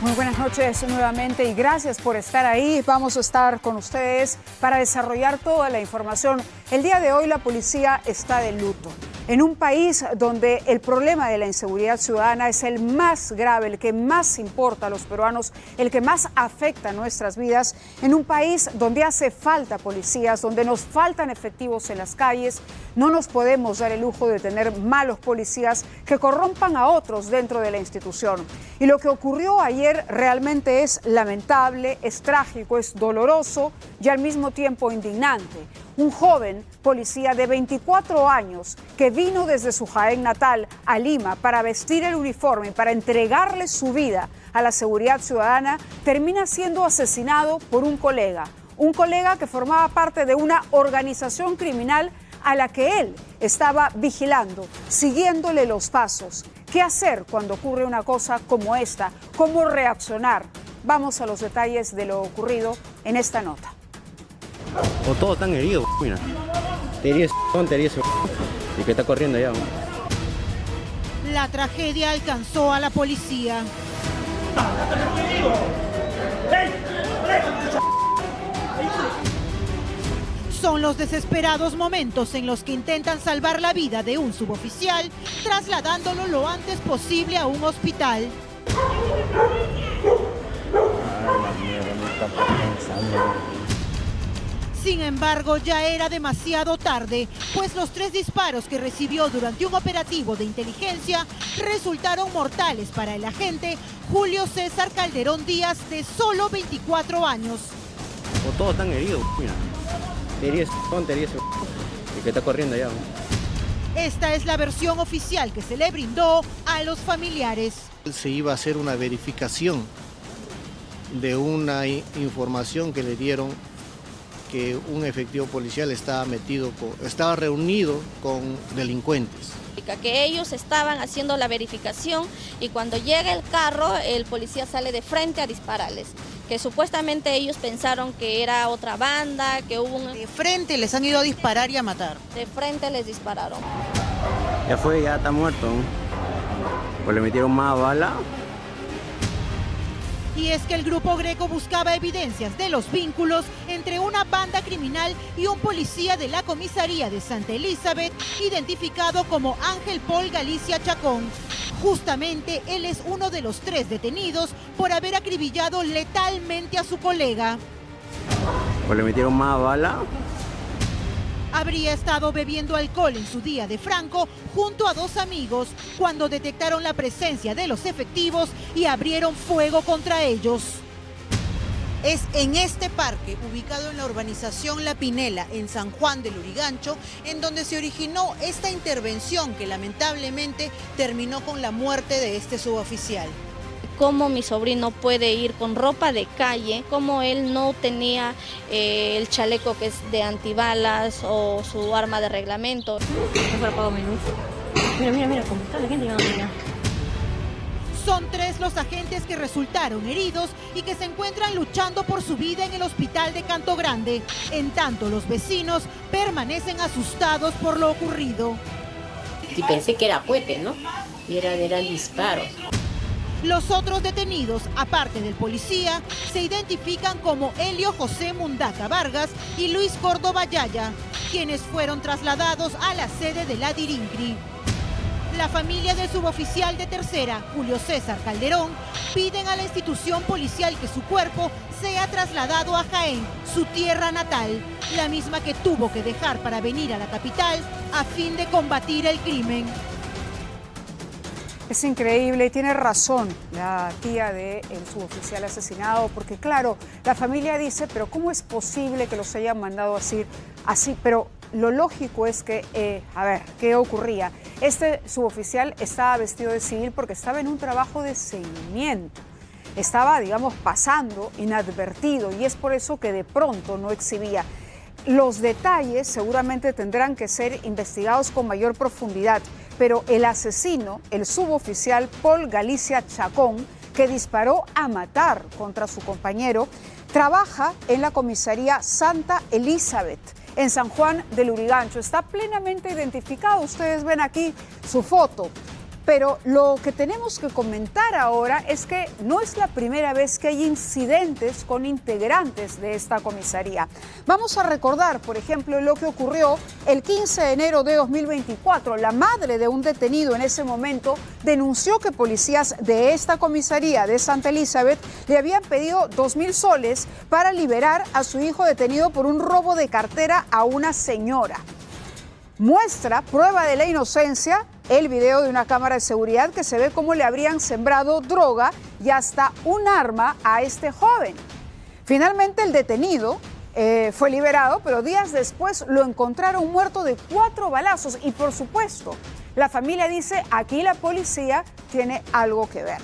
Muy buenas noches nuevamente y gracias por estar ahí. Vamos a estar con ustedes para desarrollar toda la información. El día de hoy la policía está de luto. En un país donde el problema de la inseguridad ciudadana es el más grave, el que más importa a los peruanos, el que más afecta a nuestras vidas, en un país donde hace falta policías, donde nos faltan efectivos en las calles, no nos podemos dar el lujo de tener malos policías que corrompan a otros dentro de la institución. Y lo que ocurrió ayer realmente es lamentable, es trágico, es doloroso y al mismo tiempo indignante. Un joven policía de 24 años que vino desde su Jaén natal a Lima para vestir el uniforme, para entregarle su vida a la seguridad ciudadana, termina siendo asesinado por un colega que formaba parte de una organización criminal a la que él estaba vigilando, siguiéndole los pasos. ¿Qué hacer cuando ocurre una cosa como esta? ¿Cómo reaccionar? Vamos a los detalles de lo ocurrido en esta nota. O todos están heridos, mira. Te herido, y que está corriendo allá. La tragedia alcanzó a la policía. Son los desesperados momentos en los que intentan salvar la vida de un suboficial, trasladándolo lo antes posible a un hospital. Sin embargo, ya era demasiado tarde, pues los 3 disparos que recibió durante un operativo de inteligencia resultaron mortales para el agente Julio César Calderón Díaz, de solo 24 años. O todos están heridos, mira. Te herido, y que está corriendo allá. Esta es la versión oficial que se le brindó a los familiares. Se iba a hacer una verificación de una información que le dieron que un efectivo policial estaba reunido con delincuentes. Que ellos estaban haciendo la verificación y cuando llega el carro, el policía sale de frente a dispararles. Que supuestamente ellos pensaron que era otra banda, que hubo un... De frente les han ido a disparar y a matar. De frente les dispararon. Ya está muerto. Pues le metieron más bala. Y es que el grupo Greco buscaba evidencias de los vínculos entre una banda criminal y un policía de la comisaría de Santa Elizabeth, identificado como Ángel Paul Galicia Chacón. Justamente él es uno de los 3 detenidos por haber acribillado letalmente a su colega. Pues le metieron más bala. Habría estado bebiendo alcohol en su día de Franco junto a 2 amigos cuando detectaron la presencia de los efectivos y abrieron fuego contra ellos. Es en este parque, ubicado en la urbanización La Pinela, en San Juan del Lurigancho, en donde se originó esta intervención que lamentablemente terminó con la muerte de este suboficial. Cómo mi sobrino puede ir con ropa de calle, cómo él no tenía el chaleco que es de antibalas o su arma de reglamento. Mira cómo está la gente llegando allá. Son 3 los agentes que resultaron heridos y que se encuentran luchando por su vida en el hospital de Canto Grande. En tanto, los vecinos permanecen asustados por lo ocurrido. Sí, pensé que era cohete, ¿no? Y eran disparos. Los otros detenidos, aparte del policía, se identifican como Helio José Mundaca Vargas y Luis Córdoba Yaya, quienes fueron trasladados a la sede de la DIRINCRI. La familia del suboficial de tercera, Julio César Calderón, piden a la institución policial que su cuerpo sea trasladado a Jaén, su tierra natal, la misma que tuvo que dejar para venir a la capital a fin de combatir el crimen. Es increíble y tiene razón la tía del suboficial asesinado, porque claro, la familia dice, pero ¿cómo es posible que los hayan mandado así? Pero lo lógico es que, a ver, ¿qué ocurría? Este suboficial estaba vestido de civil porque estaba en un trabajo de seguimiento. Estaba, digamos, pasando inadvertido y es por eso que de pronto no exhibía. Los detalles seguramente tendrán que ser investigados con mayor profundidad, pero el asesino, el suboficial Paul Galicia Chacón, que disparó a matar contra su compañero, trabaja en la comisaría Santa Elizabeth, en San Juan del Lurigancho. Está plenamente identificado, ustedes ven aquí su foto. Pero lo que tenemos que comentar ahora es que no es la primera vez que hay incidentes con integrantes de esta comisaría. Vamos a recordar, por ejemplo, lo que ocurrió el 15 de enero de 2024. La madre de un detenido en ese momento denunció que policías de esta comisaría de Santa Elizabeth le habían pedido 2.000 soles para liberar a su hijo detenido por un robo de cartera a una señora. Muestra prueba de la inocencia el video de una cámara de seguridad que se ve cómo le habrían sembrado droga y hasta un arma a este joven. Finalmente el detenido fue liberado, pero días después lo encontraron muerto de 4 balazos y por supuesto la familia dice aquí la policía tiene algo que ver.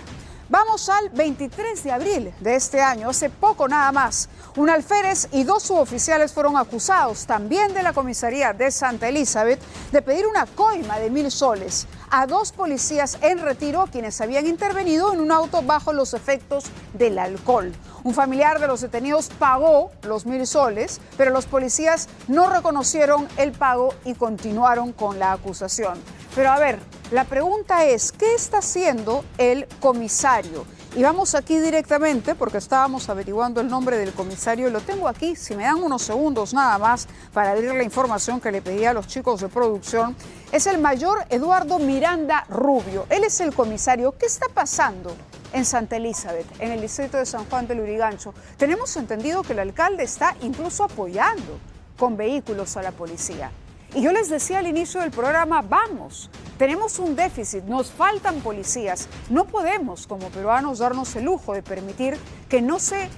Vamos al 23 de abril de este año, hace poco nada más. Un alférez y 2 suboficiales fueron acusados, también de la comisaría de Santa Elizabeth, de pedir una coima de 1.000 soles a 2 policías en retiro, quienes habían intervenido en un auto bajo los efectos del alcohol. Un familiar de los detenidos pagó los 1.000 soles, pero los policías no reconocieron el pago y continuaron con la acusación. Pero a ver, la pregunta es, ¿qué está haciendo el comisario? Y vamos aquí directamente, porque estábamos averiguando el nombre del comisario, lo tengo aquí, si me dan unos segundos nada más para abrir la información que le pedí a los chicos de producción. Es el mayor Eduardo Miranda Rubio, él es el comisario. ¿Qué está pasando en Santa Elizabeth, en el distrito de San Juan del Lurigancho? Tenemos entendido que el alcalde está incluso apoyando con vehículos a la policía. Y yo les decía al inicio del programa, vamos, tenemos un déficit, nos faltan policías. No podemos como peruanos darnos el lujo de permitir que no se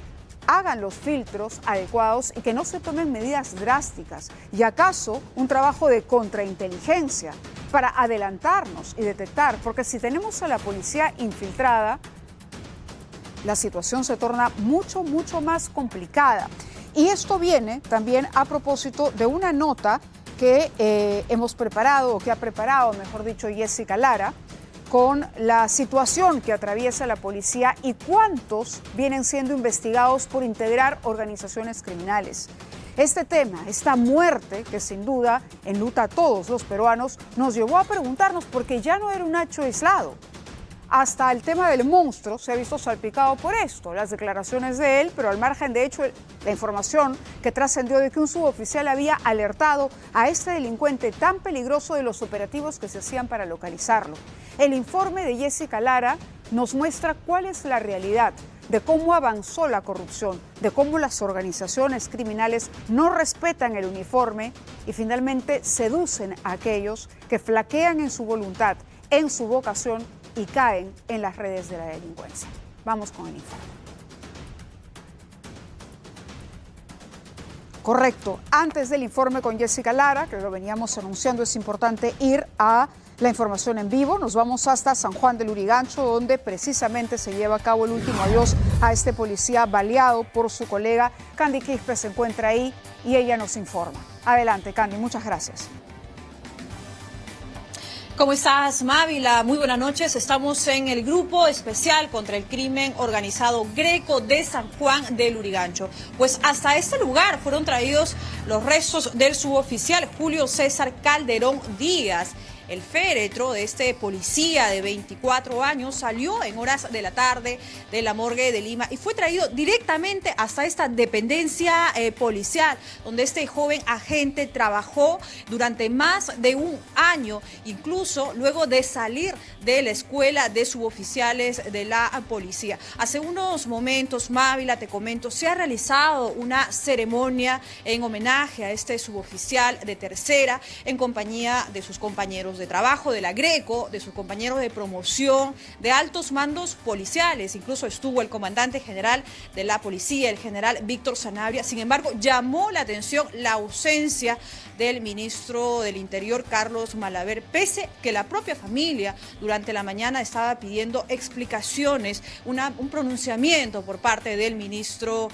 hagan los filtros adecuados y que no se tomen medidas drásticas. ¿Y acaso un trabajo de contrainteligencia para adelantarnos y detectar? Porque si tenemos a la policía infiltrada, la situación se torna mucho más complicada. Y esto viene también a propósito de una nota que hemos preparado, o que ha preparado, mejor dicho, Jessica Lara, con la situación que atraviesa la policía y cuántos vienen siendo investigados por integrar organizaciones criminales. Este tema, esta muerte que sin duda enluta a todos los peruanos, nos llevó a preguntarnos, porque ya no era un hecho aislado. Hasta el tema del monstruo se ha visto salpicado por esto, las declaraciones de él, pero al margen de hecho la información que trascendió de que un suboficial había alertado a este delincuente tan peligroso de los operativos que se hacían para localizarlo. El informe de Jessica Lara nos muestra cuál es la realidad de cómo avanzó la corrupción, de cómo las organizaciones criminales no respetan el uniforme y finalmente seducen a aquellos que flaquean en su voluntad, en su vocación y caen en las redes de la delincuencia. Vamos con el informe. Correcto. Antes del informe con Jessica Lara, que lo veníamos anunciando, es importante ir a la información en vivo. Nos vamos hasta San Juan del Lurigancho, donde precisamente se lleva a cabo el último adiós a este policía baleado por su colega. Candy Quispe se encuentra ahí y ella nos informa. Adelante, Candy. Muchas gracias. ¿Cómo estás, Mávila? Muy buenas noches. Estamos en el Grupo Especial contra el Crimen Organizado Greco de San Juan del Lurigancho. Pues hasta este lugar fueron traídos los restos del suboficial Julio César Calderón Díaz. El féretro de este policía de 24 años salió en horas de la tarde de la morgue de Lima y fue traído directamente hasta esta dependencia policial, donde este joven agente trabajó durante más de un año, incluso luego de salir de la escuela de suboficiales de la policía. Hace unos momentos, Mávila, te comento, se ha realizado una ceremonia en homenaje a este suboficial de tercera en compañía de sus compañeros de trabajo, de la Greco, de sus compañeros de promoción, de altos mandos policiales. Incluso estuvo el comandante general de la policía, el general Víctor Sanabria. Sin embargo, llamó la atención la ausencia del ministro del Interior, Carlos Malaver, pese que la propia familia durante la mañana estaba pidiendo explicaciones, un pronunciamiento por parte del ministro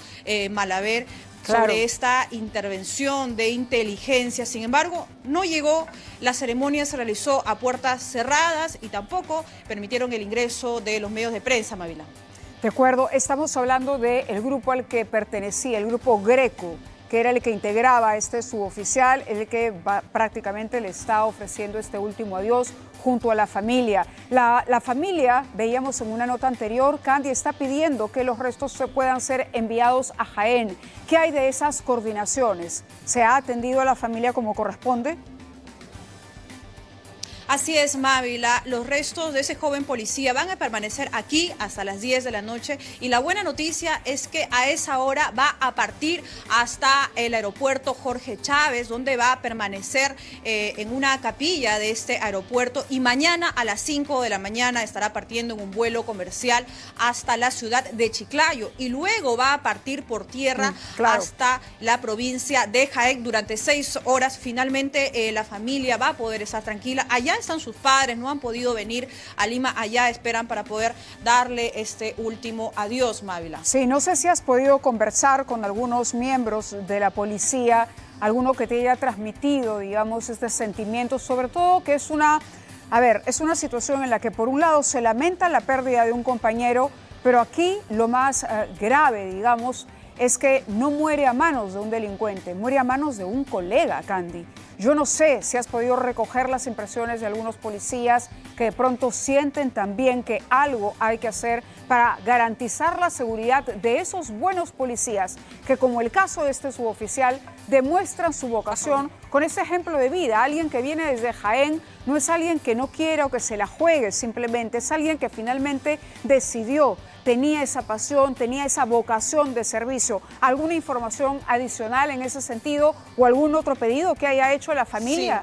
Malaver sobre esta intervención de inteligencia. Sin embargo, no llegó, la ceremonia se realizó a puertas cerradas y tampoco permitieron el ingreso de los medios de prensa, Mávila. De acuerdo, estamos hablando del grupo al que pertenecía, el grupo Greco, que era el que integraba este suboficial, el que prácticamente le está ofreciendo este último adiós junto a la familia. La familia, veíamos en una nota anterior, Candy, está pidiendo que los restos se puedan ser enviados a Jaén. ¿Qué hay de esas coordinaciones? ¿Se ha atendido a la familia como corresponde? Así es, Mávila, los restos de ese joven policía van a permanecer aquí hasta las 10 de la noche y la buena noticia es que a esa hora va a partir hasta el aeropuerto Jorge Chávez, donde va a permanecer en una capilla de este aeropuerto y mañana a las 5 de la mañana estará partiendo en un vuelo comercial hasta la ciudad de Chiclayo y luego va a partir por tierra hasta la provincia de Jaén durante 6 horas. Finalmente la familia va a poder estar tranquila. Allá están sus padres, no han podido venir a Lima, allá esperan para poder darle este último adiós, Mávila. Sí, no sé si has podido conversar con algunos miembros de la policía, alguno que te haya transmitido, digamos, este sentimiento, sobre todo que es una situación en la que por un lado se lamenta la pérdida de un compañero, pero aquí lo más grave, digamos, es que no muere a manos de un delincuente, muere a manos de un colega, Candy. Yo no sé si has podido recoger las impresiones de algunos policías que de pronto sienten también que algo hay que hacer para garantizar la seguridad de esos buenos policías que, como el caso de este suboficial, demuestran su vocación con ese ejemplo de vida. Alguien que viene desde Jaén no es alguien que no quiera o que se la juegue simplemente, es alguien que finalmente decidió, tenía esa pasión, tenía esa vocación de servicio. ¿Alguna información adicional en ese sentido o algún otro pedido que haya hecho la familia?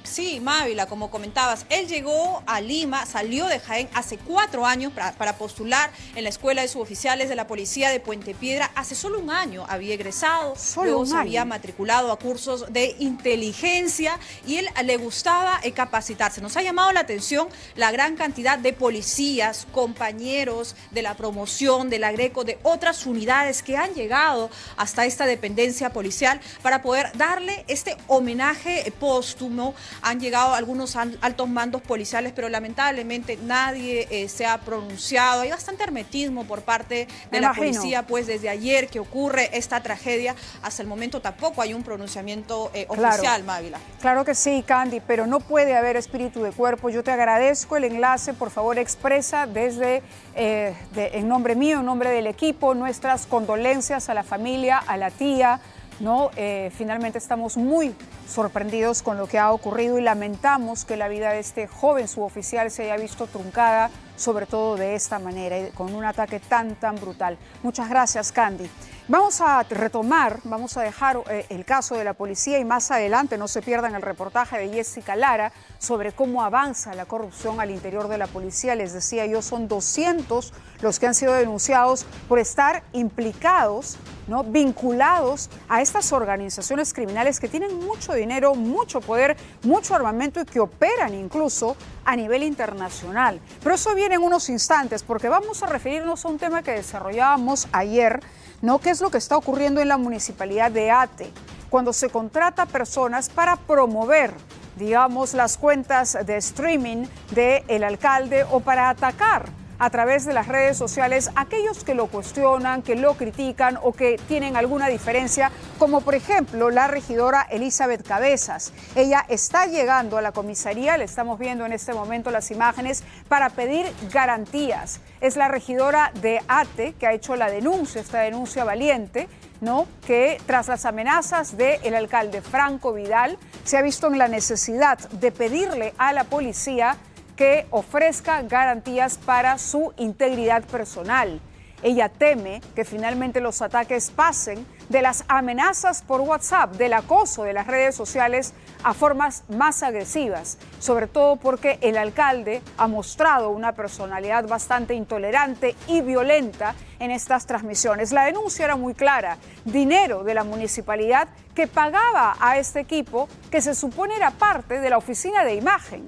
Sí, Mávila, como comentabas, él llegó a Lima, salió de Jaén hace 4 años para postular en la Escuela de Suboficiales de la Policía de Puente Piedra. Hace solo un año había egresado, luego se había matriculado a cursos de inteligencia y él le gustaba capacitarse. Nos ha llamado la atención la gran cantidad de policías, compañeros de la promoción, de la Greco, de otras unidades que han llegado hasta esta dependencia policial para poder darle este homenaje póstumo. Han llegado algunos altos mandos policiales, pero lamentablemente nadie se ha pronunciado. Hay bastante hermetismo por parte de la policía, pues desde ayer que ocurre esta tragedia, hasta el momento tampoco hay un pronunciamiento oficial, Mávila. Claro que sí, Candy, pero no puede haber espíritu de cuerpo. Yo te agradezco el enlace, por favor expresa desde, en nombre mío, en nombre del equipo, nuestras condolencias a la familia, a la tía, ¿no? Finalmente estamos muy sorprendidos con lo que ha ocurrido y lamentamos que la vida de este joven suboficial se haya visto truncada, sobre todo de esta manera y con un ataque tan brutal. Muchas gracias, Candy. Vamos a retomar, vamos a dejar el caso de la policía y más adelante no se pierdan el reportaje de Jessica Lara sobre cómo avanza la corrupción al interior de la policía. Les decía yo, son 200 los que han sido denunciados por estar implicados, ¿no?, vinculados a estas organizaciones criminales que tienen mucho dinero, mucho poder, mucho armamento y que operan incluso a nivel internacional. Pero eso viene en unos instantes porque vamos a referirnos a un tema que desarrollábamos ayer, ¿no? ¿Qué es lo que está ocurriendo en la municipalidad de Ate? Cuando se contrata personas para promover, digamos, las cuentas de streaming del alcalde o para atacar a través de las redes sociales a aquellos que lo cuestionan, que lo critican o que tienen alguna diferencia, como por ejemplo la regidora Elizabeth Cabezas. Ella está llegando a la comisaría, le estamos viendo en este momento las imágenes, para pedir garantías. Es la regidora de Ate que ha hecho la denuncia, esta denuncia valiente, ¿no?, que tras las amenazas del alcalde Franco Vidal se ha visto en la necesidad de pedirle a la policía que ofrezca garantías para su integridad personal. Ella teme que finalmente los ataques pasen de las amenazas por WhatsApp, del acoso de las redes sociales a formas más agresivas, sobre todo porque el alcalde ha mostrado una personalidad bastante intolerante y violenta en estas transmisiones. La denuncia era muy clara: dinero de la municipalidad que pagaba a este equipo que se supone era parte de la oficina de imagen,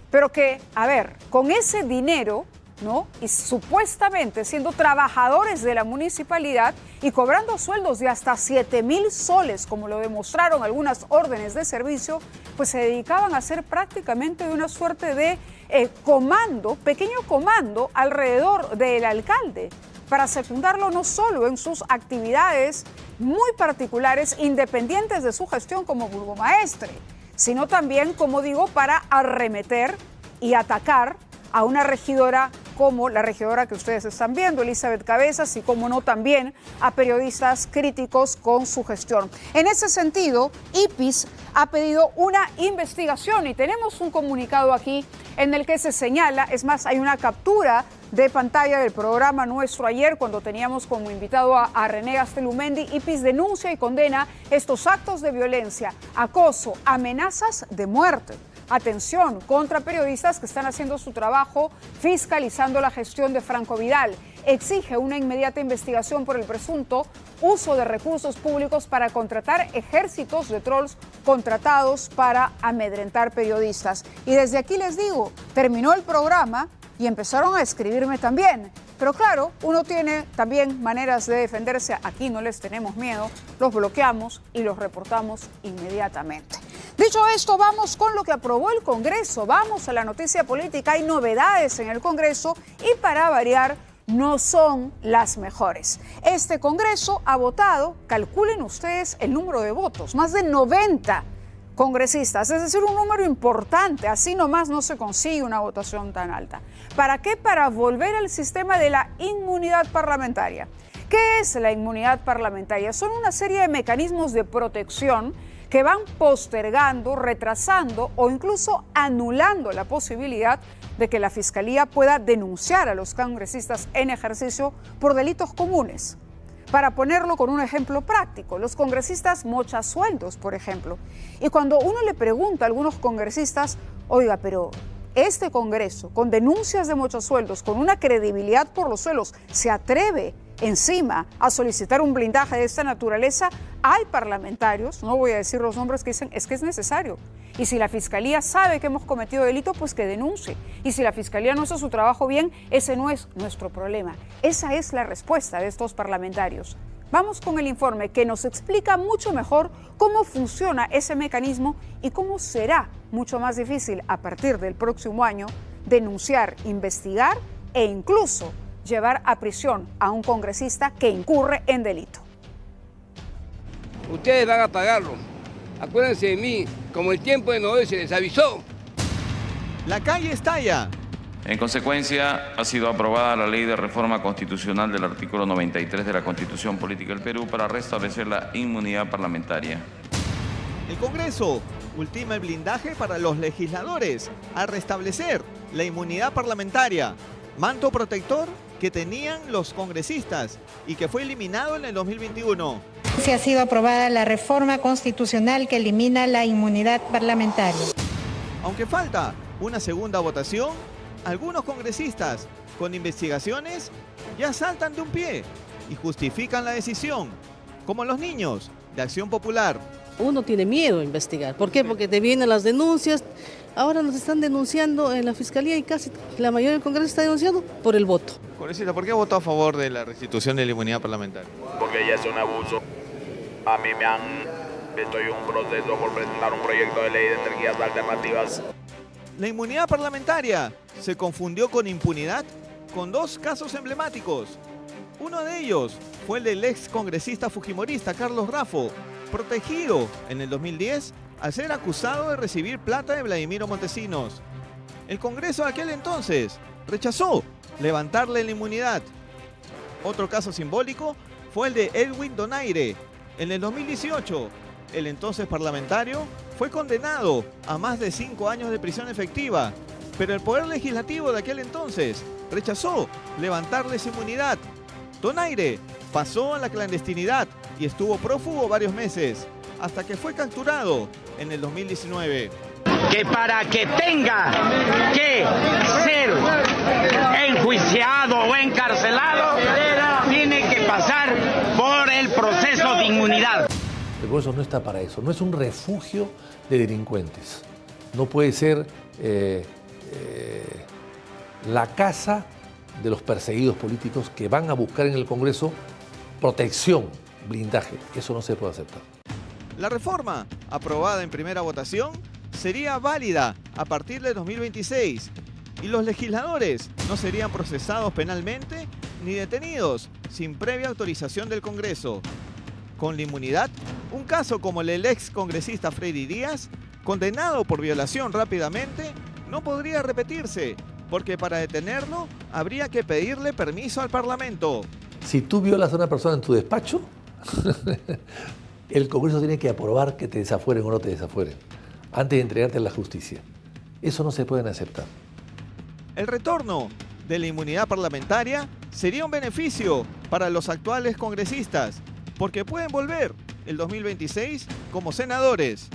pero que, a ver, con ese dinero, ¿no?, y supuestamente siendo trabajadores de la municipalidad y cobrando sueldos de hasta 7.000 soles, como lo demostraron algunas órdenes de servicio, pues se dedicaban a hacer prácticamente de una suerte de comando, pequeño comando alrededor del alcalde. para secundarlo no solo en sus actividades muy particulares, independientes de su gestión como burgomaestre, sino también, como digo, para arremeter y atacar a una regidora como la regidora que ustedes están viendo, Elizabeth Cabezas, y como no también a periodistas críticos con su gestión. En ese sentido, IPIS ha pedido una investigación y tenemos un comunicado aquí en el que se señala, es más, hay una captura de pantalla del programa nuestro ayer cuando teníamos como invitado a René Gastelumendi. IPIS denuncia y condena estos actos de violencia, acoso, amenazas de muerte. Atención, contra periodistas que están haciendo su trabajo fiscalizando la gestión de Franco Vidal. Exige una inmediata investigación por el presunto uso de recursos públicos para contratar ejércitos de trolls contratados para amedrentar periodistas. Y desde aquí les digo, terminó el programa y empezaron a escribirme también. Pero claro, uno tiene también maneras de defenderse. Aquí no les tenemos miedo, los bloqueamos y los reportamos inmediatamente. Dicho esto, vamos con lo que aprobó el Congreso. Vamos a la noticia política. Hay novedades en el Congreso y para variar, no son las mejores. Este Congreso ha votado, calculen ustedes el número de votos, más de 90 congresistas, es decir, un número importante. Así nomás no se consigue una votación tan alta. ¿Para qué? Para volver al sistema de la inmunidad parlamentaria. ¿Qué es la inmunidad parlamentaria? Son una serie de mecanismos de protección que van postergando, retrasando o incluso anulando la posibilidad de que la Fiscalía pueda denunciar a los congresistas en ejercicio por delitos comunes. Para ponerlo con un ejemplo práctico, los congresistas mochasueldos, por ejemplo. Y cuando uno le pregunta a algunos congresistas, oiga, pero este Congreso, con denuncias de mochasueldos, con una credibilidad por los suelos, se atreve encima a solicitar un blindaje de esta naturaleza, hay parlamentarios, no voy a decir los nombres, que dicen es que es necesario. Y si la Fiscalía sabe que hemos cometido delito, pues que denuncie. Y si la Fiscalía no hace su trabajo bien, ese no es nuestro problema. Esa es la respuesta de estos parlamentarios. Vamos con el informe que nos explica mucho mejor cómo funciona ese mecanismo y cómo será mucho más difícil a partir del próximo año denunciar, investigar e incluso llevar a prisión a un congresista que incurre en delito. Ustedes van a pagarlo. Acuérdense de mí, como el tiempo de Noé se les avisó. La calle estalla. En consecuencia, ha sido aprobada la Ley de Reforma Constitucional del artículo 93 de la Constitución Política del Perú para restablecer la inmunidad parlamentaria. El Congreso ultima el blindaje para los legisladores al restablecer la inmunidad parlamentaria, manto protector que tenían los congresistas y que fue eliminado en el 2021. Se ha sido aprobada la reforma constitucional que elimina la inmunidad parlamentaria. Aunque falta una segunda votación, algunos congresistas con investigaciones ya saltan de un pie y justifican la decisión, como los niños de Acción Popular. Uno tiene miedo a investigar. ¿Por qué? Porque te vienen las denuncias. Ahora nos están denunciando en la Fiscalía y casi la mayoría del Congreso está denunciando por el voto. Congresista, ¿por qué votó a favor de la restitución de la inmunidad parlamentaria? Porque ya es un abuso. A mí estoy en un proceso por presentar un proyecto de ley de energías alternativas. La inmunidad parlamentaria se confundió con impunidad con dos casos emblemáticos. Uno de ellos fue el del ex congresista fujimorista Carlos Raffo, protegido en el 2010 al ser acusado de recibir plata de Vladimiro Montesinos. El Congreso de aquel entonces rechazó levantarle la inmunidad. Otro caso simbólico fue el de Elwin Donaire. En el 2018, el entonces parlamentario fue condenado a más de 5 años de prisión efectiva, pero el Poder Legislativo de aquel entonces rechazó levantarle su inmunidad. Donaire pasó a la clandestinidad y estuvo prófugo varios meses, hasta que fue capturado en el 2019. Que para que tenga que ser enjuiciado o encarcelado, tiene que pasar por el proceso de inmunidad. El Congreso no está para eso, no es un refugio de delincuentes. No puede ser la casa de los perseguidos políticos que van a buscar en el Congreso protección, blindaje. Eso no se puede aceptar. La reforma, aprobada en primera votación, sería válida a partir de 2026 y los legisladores no serían procesados penalmente ni detenidos sin previa autorización del Congreso. Con la inmunidad, un caso como el del ex congresista Freddy Díaz, condenado por violación rápidamente, no podría repetirse, porque para detenerlo habría que pedirle permiso al Parlamento. Si tú violas a una persona en tu despacho, el Congreso tiene que aprobar que te desafueren o no te desafueren, antes de entregarte a la justicia. Eso no se puede aceptar. El retorno de la inmunidad parlamentaria sería un beneficio para los actuales congresistas, porque pueden volver el 2026 como senadores.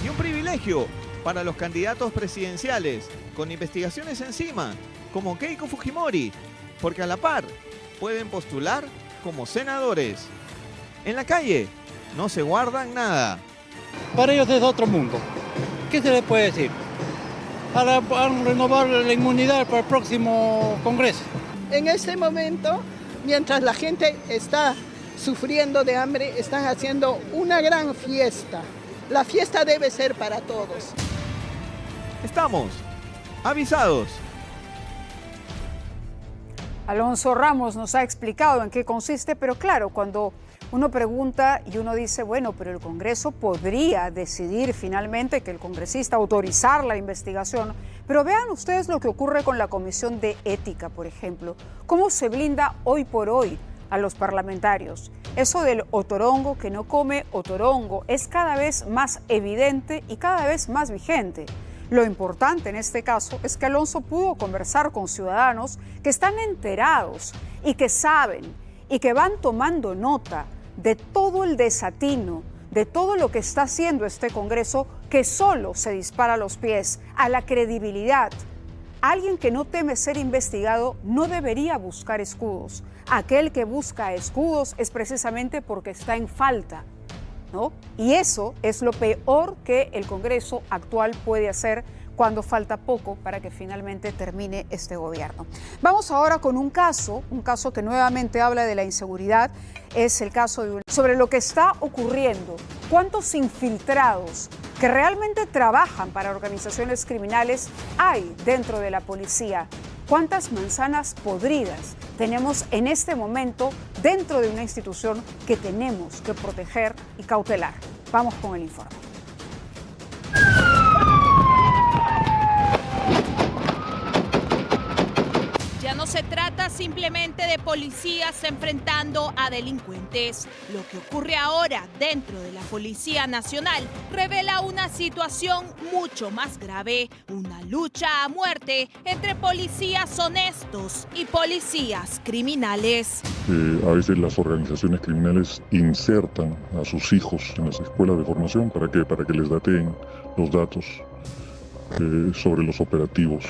Y un privilegio para los candidatos presidenciales con investigaciones encima, como Keiko Fujimori, porque a la par pueden postular como senadores. En la calle no se guardan nada. Para ellos es otro mundo. ¿Qué se les puede decir? Para renovar la inmunidad para el próximo Congreso. En este momento, mientras la gente está sufriendo de hambre, están haciendo una gran fiesta. La fiesta debe ser para todos. Estamos avisados. Alonso Ramos nos ha explicado en qué consiste, pero claro, cuando uno pregunta y uno dice, bueno, pero el Congreso podría decidir finalmente que el congresista autorizar la investigación, pero vean ustedes lo que ocurre con la Comisión de Ética, por ejemplo, cómo se blinda hoy por hoy a los parlamentarios. Eso del otorongo que no come otorongo es cada vez más evidente y cada vez más vigente. Lo importante en este caso es que Alonso pudo conversar con ciudadanos que están enterados y que saben y que van tomando nota de todo el desatino, de todo lo que está haciendo este Congreso, que solo se dispara a los pies, a la credibilidad. Alguien que no teme ser investigado no debería buscar escudos. Aquel que busca escudos es precisamente porque está en falta, ¿no? Y eso es lo peor que el Congreso actual puede hacer cuando falta poco para que finalmente termine este gobierno. Vamos ahora con un caso que nuevamente habla de la inseguridad. Es el caso sobre lo que está ocurriendo. ¿Cuántos infiltrados que realmente trabajan para organizaciones criminales hay dentro de la policía? ¿Cuántas manzanas podridas tenemos en este momento dentro de una institución que tenemos que proteger y cautelar? Vamos con el informe. Ya no se trata simplemente de policías enfrentando a delincuentes. Lo que ocurre ahora dentro de la Policía Nacional revela una situación mucho más grave, una lucha a muerte entre policías honestos y policías criminales. A veces las organizaciones criminales insertan a sus hijos en las escuelas de formación para que les dateen los datos sobre los operativos.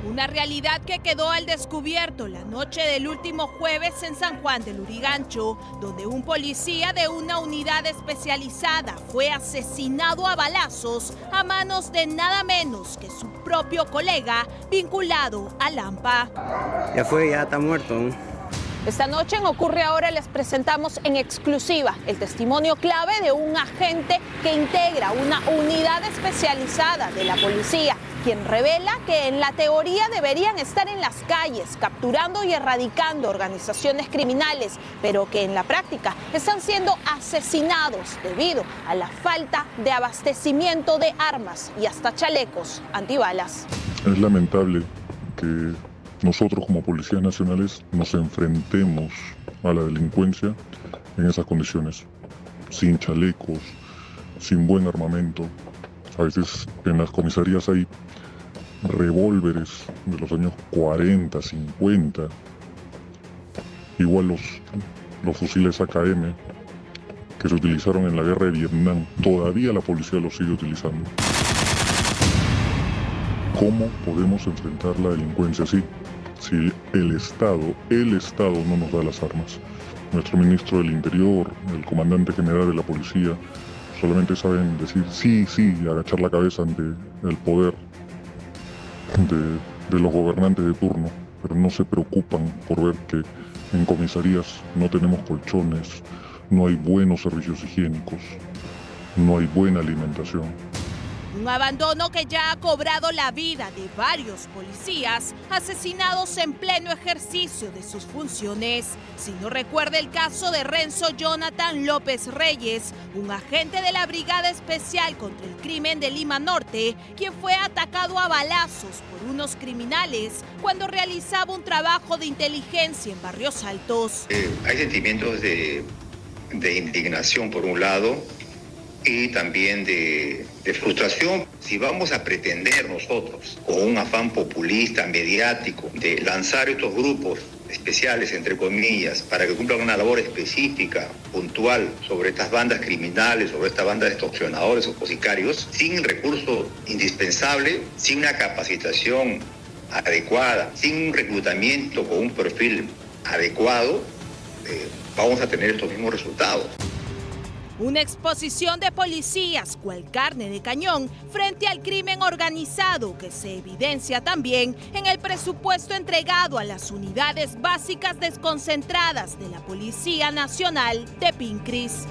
Una realidad que quedó al descubierto la noche del último jueves en San Juan del Lurigancho, donde un policía de una unidad especializada fue asesinado a balazos a manos de nada menos que su propio colega vinculado a Lampa. Ya está muerto. Esta noche en Ocurre Ahora les presentamos en exclusiva el testimonio clave de un agente que integra una unidad especializada de la policía, quien revela que en la teoría deberían estar en las calles capturando y erradicando organizaciones criminales, pero que en la práctica están siendo asesinados debido a la falta de abastecimiento de armas y hasta chalecos antibalas. Es lamentable que nosotros como policías nacionales nos enfrentemos a la delincuencia en esas condiciones, sin chalecos, sin buen armamento. A veces en las comisarías hay revólveres de los años 40, 50, igual los fusiles AKM que se utilizaron en la guerra de Vietnam, todavía la policía los sigue utilizando. ¿Cómo podemos enfrentar la delincuencia así? Si el Estado no nos da las armas. Nuestro ministro del Interior, el comandante general de la policía, solamente saben decir sí y agachar la cabeza ante el poder de los gobernantes de turno, pero no se preocupan por ver que en comisarías no tenemos colchones, no hay buenos servicios higiénicos, no hay buena alimentación. Un abandono que ya ha cobrado la vida de varios policías asesinados en pleno ejercicio de sus funciones. Si no recuerda el caso de Renzo Jonathan López Reyes, un agente de la Brigada Especial contra el Crimen de Lima Norte, quien fue atacado a balazos por unos criminales cuando realizaba un trabajo de inteligencia en Barrios Altos. Hay sentimientos de indignación por un lado, y también de frustración. Si vamos a pretender nosotros, con un afán populista, mediático, de lanzar estos grupos especiales, entre comillas, para que cumplan una labor específica, puntual, sobre estas bandas criminales, sobre esta banda de extorsionadores o sicarios, sin el recurso indispensable, sin una capacitación adecuada, sin un reclutamiento con un perfil adecuado, vamos a tener estos mismos resultados. Una exposición de policías cual carne de cañón frente al crimen organizado que se evidencia también en el presupuesto entregado a las unidades básicas desconcentradas de la Policía Nacional de Pincris.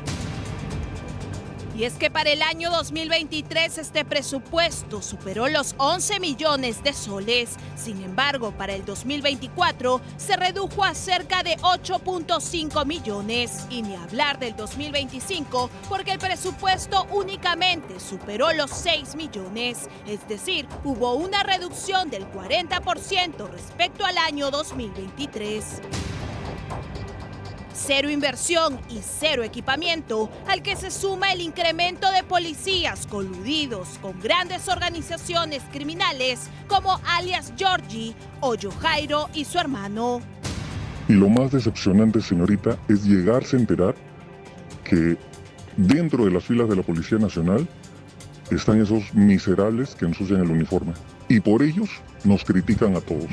Y es que para el año 2023 este presupuesto superó los 11 millones de soles. Sin embargo, para el 2024 se redujo a cerca de 8.5 millones. Y ni hablar del 2025, porque el presupuesto únicamente superó los 6 millones. Es decir, hubo una reducción del 40% respecto al año 2023. Cero inversión y cero equipamiento, al que se suma el incremento de policías coludidos con grandes organizaciones criminales como alias Giorgi, Hoyo Jairo y su hermano. Y lo más decepcionante, señorita, es llegarse a enterar que dentro de las filas de la Policía Nacional están esos miserables que ensucian el uniforme. Y por ellos nos critican a todos,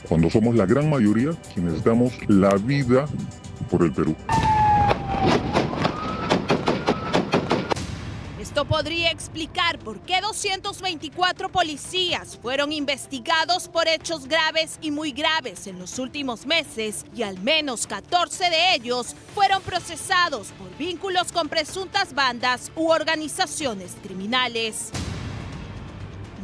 cuando somos la gran mayoría quienes damos la vida por el Perú. Esto podría explicar por qué 224 policías fueron investigados por hechos graves y muy graves en los últimos meses y al menos 14 de ellos fueron procesados por vínculos con presuntas bandas u organizaciones criminales.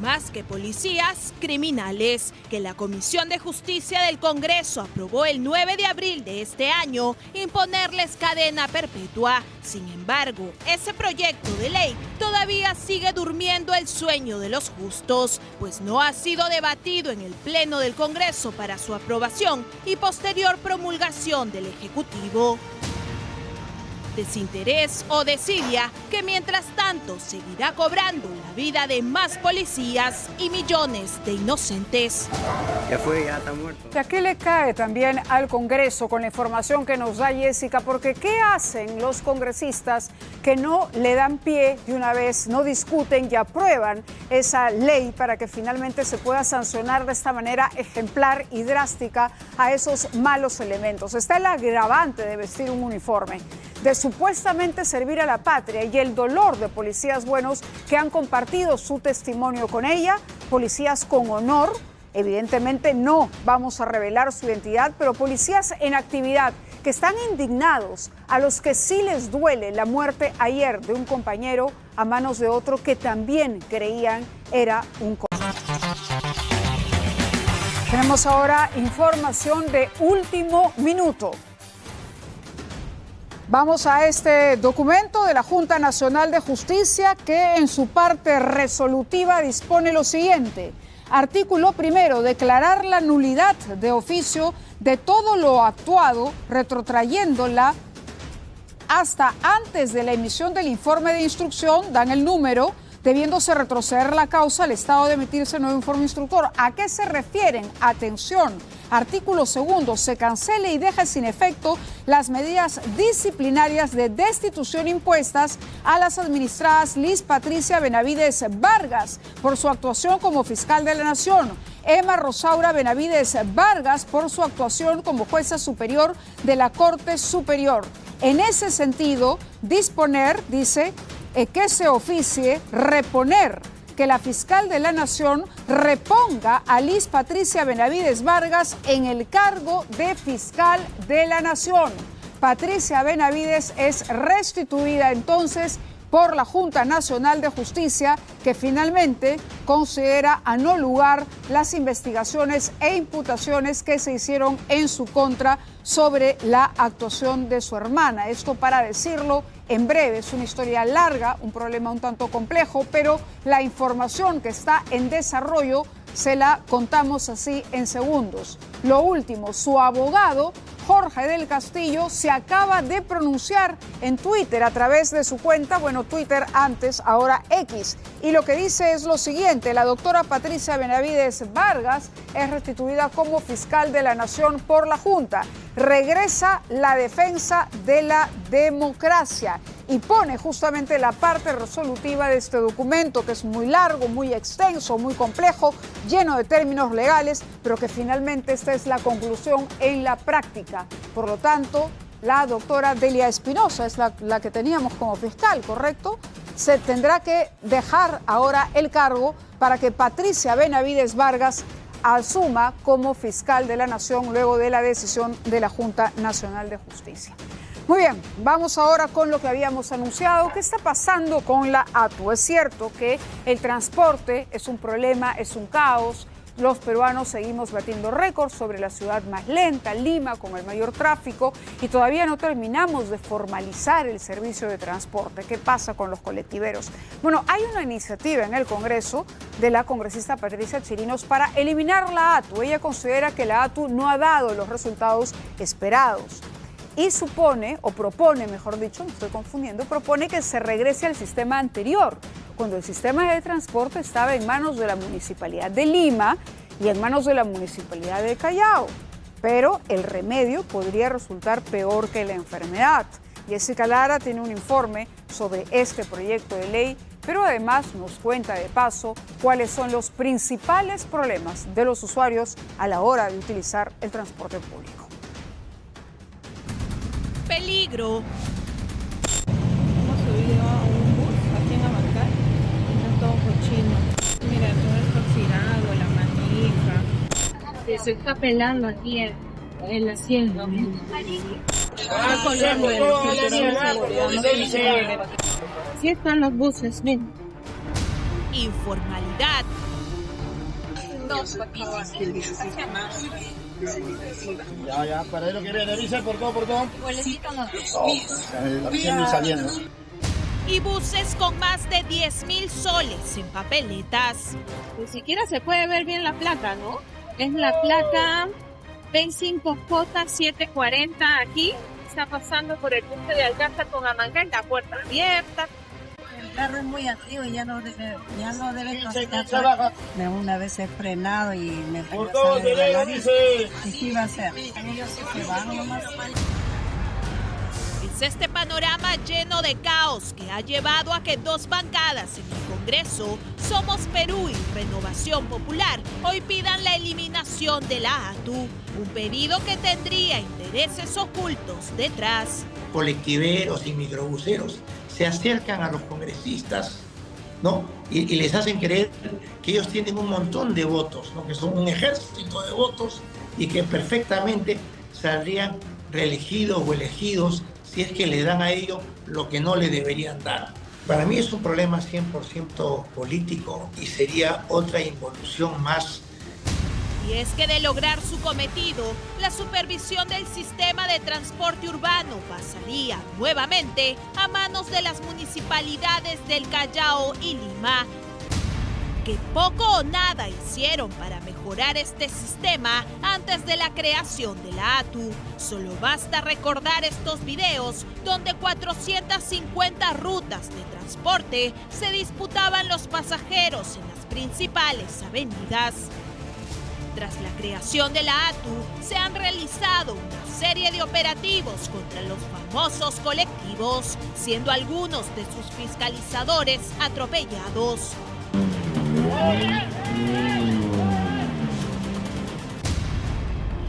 Más que policías, criminales, que la Comisión de Justicia del Congreso aprobó el 9 de abril de este año imponerles cadena perpetua. Sin embargo, ese proyecto de ley todavía sigue durmiendo el sueño de los justos, pues no ha sido debatido en el Pleno del Congreso para su aprobación y posterior promulgación del Ejecutivo. Desinterés o desidia que mientras tanto seguirá cobrando la vida de más policías y millones de inocentes. Ya fue, ya está muerto. ¿Y a qué le cae también al Congreso con la información que nos da Jessica? Porque ¿qué hacen los congresistas que no le dan pie de una vez, no discuten y aprueban esa ley para que finalmente se pueda sancionar de esta manera ejemplar y drástica a esos malos elementos? Está el agravante de vestir un uniforme, de supuestamente servir a la patria y el dolor de policías buenos que han compartido su testimonio con ella, policías con honor. Evidentemente no vamos a revelar su identidad, pero policías en actividad que están indignados, a los que sí les duele la muerte ayer de un compañero a manos de otro que también creían era un Tenemos ahora información de último minuto. Vamos a este documento de la Junta Nacional de Justicia que en su parte resolutiva dispone lo siguiente. Artículo primero, declarar la nulidad de oficio de todo lo actuado, retrotrayéndola hasta antes de la emisión del informe de instrucción, dan el número, debiéndose retroceder la causa al estado de emitirse nuevo informe instructor. ¿A qué se refieren? Atención. Artículo segundo, se cancele y deje sin efecto las medidas disciplinarias de destitución impuestas a las administradas Liz Patricia Benavides Vargas por su actuación como fiscal de la Nación, Emma Rosaura Benavides Vargas por su actuación como jueza superior de la Corte Superior. En ese sentido, disponer, dice, que se oficie reponer, que la fiscal de la Nación reponga a Liz Patricia Benavides Vargas en el cargo de fiscal de la Nación. Patricia Benavides es restituida entonces por la Junta Nacional de Justicia, que finalmente considera a no lugar las investigaciones e imputaciones que se hicieron en su contra sobre la actuación de su hermana. Esto para decirlo en breve. Es una historia larga, un problema un tanto complejo, pero la información que está en desarrollo se la contamos así en segundos. Lo último, su abogado, Jorge del Castillo, se acaba de pronunciar en Twitter a través de su cuenta, bueno, Twitter antes, ahora X. Y lo que dice es lo siguiente: la doctora Patricia Benavides Vargas es restituida como fiscal de la Nación por la Junta. Regresa la defensa de la democracia. Y pone justamente la parte resolutiva de este documento, que es muy largo, muy extenso, muy complejo, lleno de términos legales, pero que finalmente esta es la conclusión en la práctica. Por lo tanto, la doctora Delia Espinosa es la que teníamos como fiscal, ¿correcto? Se tendrá que dejar ahora el cargo para que Patricia Benavides Vargas asuma como fiscal de la Nación luego de la decisión de la Junta Nacional de Justicia. Muy bien, vamos ahora con lo que habíamos anunciado. ¿Qué está pasando con la ATU? Es cierto que el transporte es un problema, es un caos. Los peruanos seguimos batiendo récords sobre la ciudad más lenta, Lima, con el mayor tráfico, y todavía no terminamos de formalizar el servicio de transporte. ¿Qué pasa con los colectiveros? Bueno, hay una iniciativa en el Congreso de la congresista Patricia Chirinos para eliminar la ATU. Ella considera que la ATU no ha dado los resultados esperados. Y supone, o propone, mejor dicho, me estoy confundiendo, propone que se regrese al sistema anterior, cuando el sistema de transporte estaba en manos de la Municipalidad de Lima y en manos de la Municipalidad de Callao. Pero el remedio podría resultar peor que la enfermedad. Jessica Lara tiene un informe sobre este proyecto de ley, pero además nos cuenta de paso cuáles son los principales problemas de los usuarios a la hora de utilizar el transporte público. Peligro. Hemos subido a un bus aquí en Abancay, está todo cochino. Mira, todo está oxidado, la manija. Se está pelando aquí el asiento. Así están los buses, miren. Informalidad. Ya, para lo que viene, dice por todo. Y buses con más de 10.000 soles en papeletas. Ni siquiera se puede ver bien la placa, ¿no? Es la placa P5J740 aquí. Está pasando por el cruce de Alcázar con Abancay, la puerta abierta. El carro es muy activo y ya no debe pasar. Una vez he frenado y me por todo dice. ¿Y qué iba a hacer? Ellos se van nomás. Es este panorama lleno de caos que ha llevado a que dos bancadas en el Congreso, Somos Perú y Renovación Popular, hoy pidan la eliminación de la ATU, un pedido que tendría intereses ocultos detrás. Colectiveros y microbuseros se acercan a los congresistas, ¿no? Y les hacen creer que ellos tienen un montón de votos, ¿no? Que son un ejército de votos y que perfectamente saldrían reelegidos o elegidos si es que le dan a ellos lo que no le deberían dar. Para mí es un problema 100% político y sería otra involución más. Y es que de lograr su cometido, la supervisión del sistema de transporte urbano pasaría nuevamente a manos de las municipalidades del Callao y Lima, que poco o nada hicieron para mejorar este sistema antes de la creación de la ATU. Solo basta recordar estos videos donde 450 rutas de transporte se disputaban los pasajeros en las principales avenidas. Tras la creación de la ATU, se han realizado una serie de operativos contra los famosos colectivos, siendo algunos de sus fiscalizadores atropellados.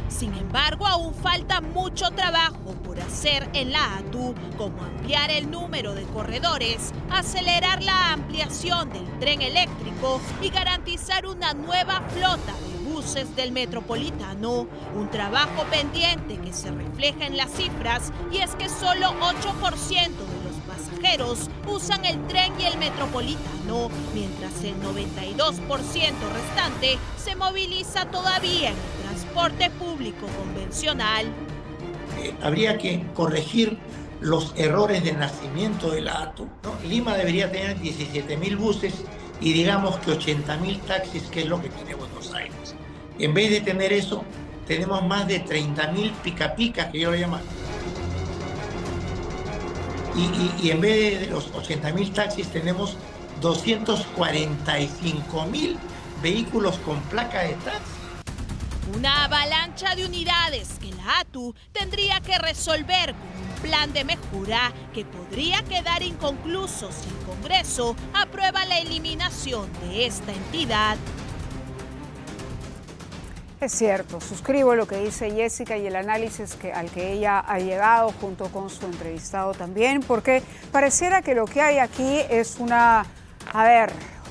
Sin embargo, aún falta mucho trabajo por hacer en la ATU, como ampliar el número de corredores, acelerar la ampliación del tren eléctrico y garantizar una nueva flota de buses del metropolitano. Un trabajo pendiente que se refleja en las cifras, y es que solo 8% de los pasajeros usan el tren y el metropolitano, mientras el 92% restante se moviliza todavía en el transporte público convencional. Habría que corregir los errores de nacimiento de la ATU, ¿no? Lima debería tener 17.000 buses y digamos que 80.000 taxis, que es lo que tiene Buenos Aires. En vez de tener eso, tenemos más de 30.000 pica-picas, que yo lo llamo. Y en vez de los 80.000 taxis, tenemos 245.000 vehículos con placa de taxi. Una avalancha de unidades que la ATU tendría que resolver con un plan de mejora que podría quedar inconcluso si el Congreso aprueba la eliminación de esta entidad. Es cierto, suscribo lo que dice Jessica y el análisis al que ella ha llegado junto con su entrevistado también, porque pareciera que lo que hay aquí es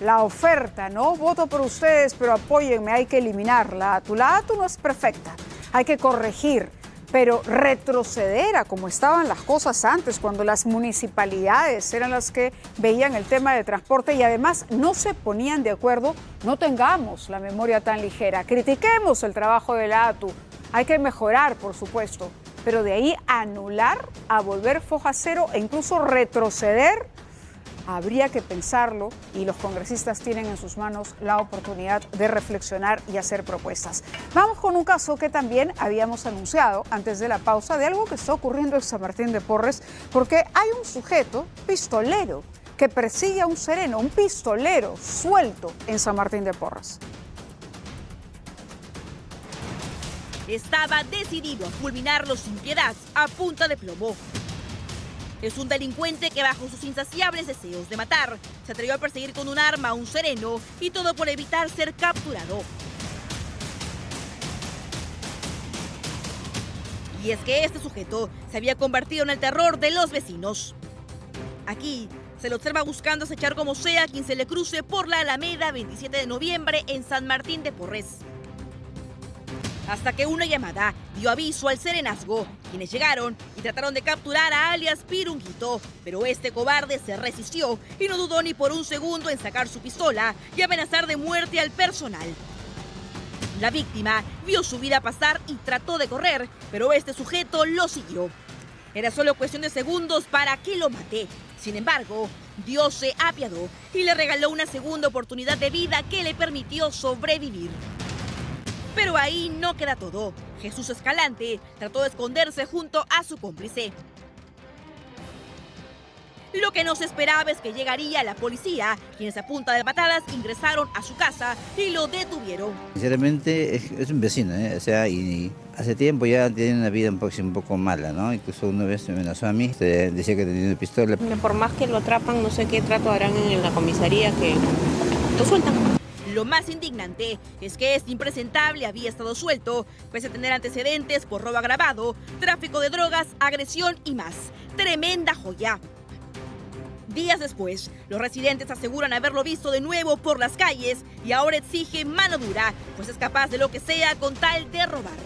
la oferta, ¿no? Voto por ustedes, pero apóyenme, hay que eliminar la ATU. La ATU no es perfecta, hay que corregir, pero retroceder a como estaban las cosas antes, cuando las municipalidades eran las que veían el tema de transporte y además no se ponían de acuerdo, no tengamos la memoria tan ligera. Critiquemos el trabajo de la ATU, hay que mejorar, por supuesto, pero de ahí anular, a volver foja cero e incluso retroceder, habría que pensarlo y los congresistas tienen en sus manos la oportunidad de reflexionar y hacer propuestas. Vamos con un caso que también habíamos anunciado antes de la pausa de algo que está ocurriendo en San Martín de Porres, porque hay un sujeto pistolero que persigue a un sereno, un pistolero suelto en San Martín de Porres. Estaba decidido a fulminarlo sin piedad a punta de plomo. Es un delincuente que bajo sus insaciables deseos de matar, se atrevió a perseguir con un arma a un sereno y todo por evitar ser capturado. Y es que este sujeto se había convertido en el terror de los vecinos. Aquí se lo observa buscando acechar como sea a quien se le cruce por la Alameda 27 de noviembre en San Martín de Porres. Hasta que una llamada dio aviso al serenazgo, quienes llegaron y trataron de capturar a alias Pirunguito, pero este cobarde se resistió y no dudó ni por un segundo en sacar su pistola y amenazar de muerte al personal. La víctima vio su vida pasar y trató de correr, pero este sujeto lo siguió. Era solo cuestión de segundos para que lo mate. Sin embargo, Dios se apiadó y le regaló una segunda oportunidad de vida que le permitió sobrevivir. Pero ahí no queda todo. Jesús Escalante trató de esconderse junto a su cómplice. Lo que no se esperaba es que llegaría la policía, quienes a punta de patadas ingresaron a su casa y lo detuvieron. Sinceramente es un vecino, o sea, y hace tiempo ya tiene una vida un poco mala, ¿no? Incluso una vez me amenazó a mí, decía que tenía una pistola. Por más que lo atrapan, no sé qué trato harán en la comisaría, que lo sueltan. Lo más indignante es que este impresentable había estado suelto, pese a tener antecedentes por robo agravado, tráfico de drogas, agresión y más. Tremenda joya. Días después, los residentes aseguran haberlo visto de nuevo por las calles y ahora exigen mano dura, pues es capaz de lo que sea con tal de robar.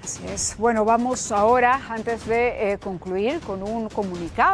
Así es. Bueno, vamos ahora, antes de concluir, con un comunicado.